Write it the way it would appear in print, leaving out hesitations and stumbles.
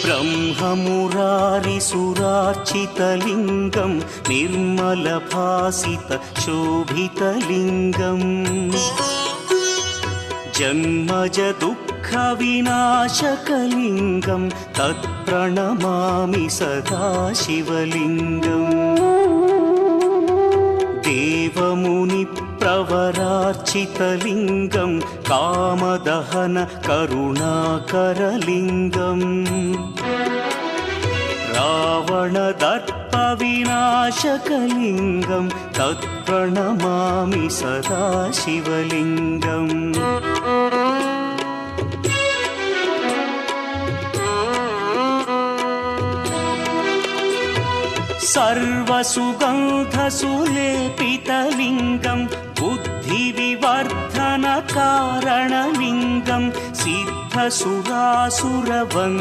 ब्रह्ममुरारिसुरार्चितलिङ्गं निर्मलभासितशोभितलिङ्गम् जन्मजदुःखविनाशकलिङ्गं तत्प्रणमामि सदा शिवलिङ्गम् देवमुनिप्रवरार्चितलिङ्गं कामदहन करुणाकरलिङ्गम् रावणदर्पविनाशकलिङ्गं तत्प्रणमामि सदा शिवलिङ्गम् सर्वसुगन्धसुलेपितलिङ्गं बुद्धिविवर्धनकारणलिङ्गं सिद्धसुरासुरवन्द्यलिङ्गम्